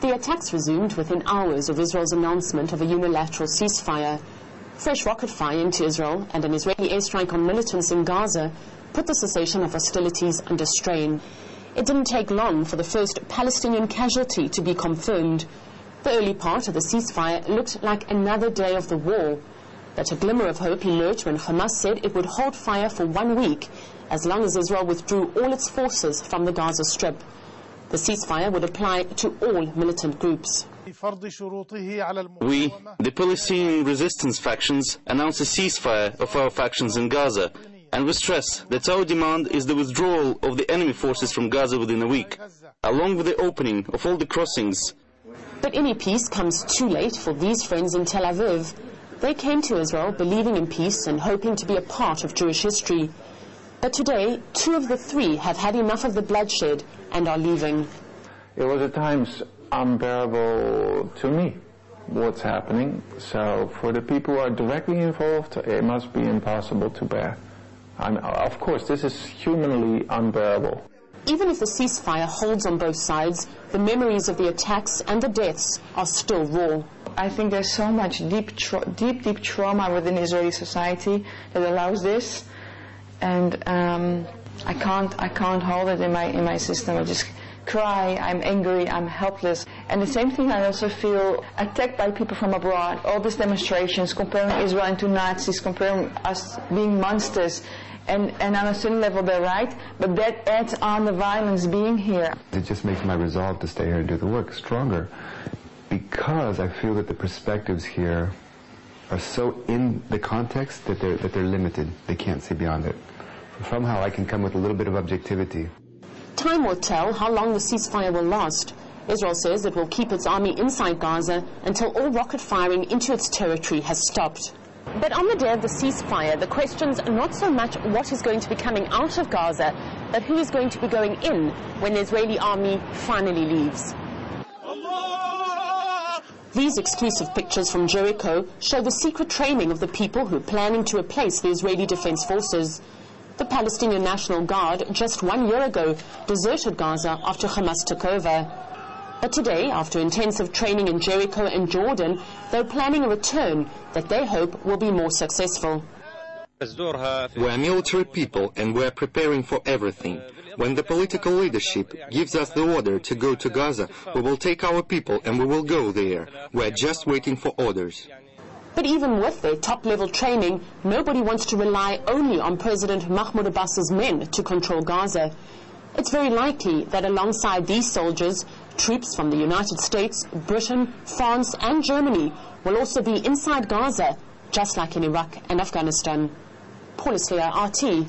The attacks resumed within hours of Israel's announcement of a unilateral ceasefire. Fresh rocket fire into Israel and an Israeli airstrike on militants in Gaza put the cessation of hostilities under strain. It didn't take long for the first Palestinian casualty to be confirmed. The early part of the ceasefire looked like another day of the war, but a glimmer of hope emerged when Hamas said it would hold fire for 1 week as long as Israel withdrew all its forces from the Gaza Strip. The ceasefire would apply to all militant groups. We, the Palestinian resistance factions, announced a ceasefire of our factions in Gaza, and we stress that our demand is the withdrawal of the enemy forces from Gaza within a week, along with the opening of all the crossings. But any peace comes too late for these friends in Tel Aviv. They came to Israel believing in peace and hoping to be a part of Jewish history. But today, 2 of the 3 have had enough of the bloodshed and are leaving. It was at times unbearable to me, what's happening. So for the people who are directly involved, it must be impossible to bear. And of course, this is humanly unbearable. Even if the ceasefire holds on both sides, the memories of the attacks and the deaths are still raw. I think there's so much deep trauma within Israeli society that allows this, and I can't hold it in my system. I just cry, I'm angry, I'm helpless. And the same thing, I also feel attacked by people from abroad. All these demonstrations comparing Israel to Nazis, comparing us being monsters. And on a certain level they're right, but that adds on the violence being here. It just makes my resolve to stay here and do the work stronger, because I feel that the perspectives here are so in the context that they're limited. They can't see beyond it. Somehow I can come with a little bit of objectivity. Time will tell how long the ceasefire will last. Israel says it will keep its army inside Gaza until all rocket firing into its territory has stopped. But on the day of the ceasefire, the question's not so much what is going to be coming out of Gaza, but who is going to be going in when the Israeli army finally leaves. These exclusive pictures from Jericho show the secret training of the people who are planning to replace the Israeli Defense Forces. The Palestinian National Guard, just 1 year ago, deserted Gaza after Hamas took over. But today, after intensive training in Jericho and Jordan, they're planning a return that they hope will be more successful. We're military people and we're preparing for everything. When the political leadership gives us the order to go to Gaza, we will take our people and we will go there. We're just waiting for orders. But even with their top-level training, nobody wants to rely only on President Mahmoud Abbas's men to control Gaza. It's very likely that alongside these soldiers, troops from the United States, Britain, France and Germany will also be inside Gaza, just like in Iraq and Afghanistan. Paula Slayer, RT.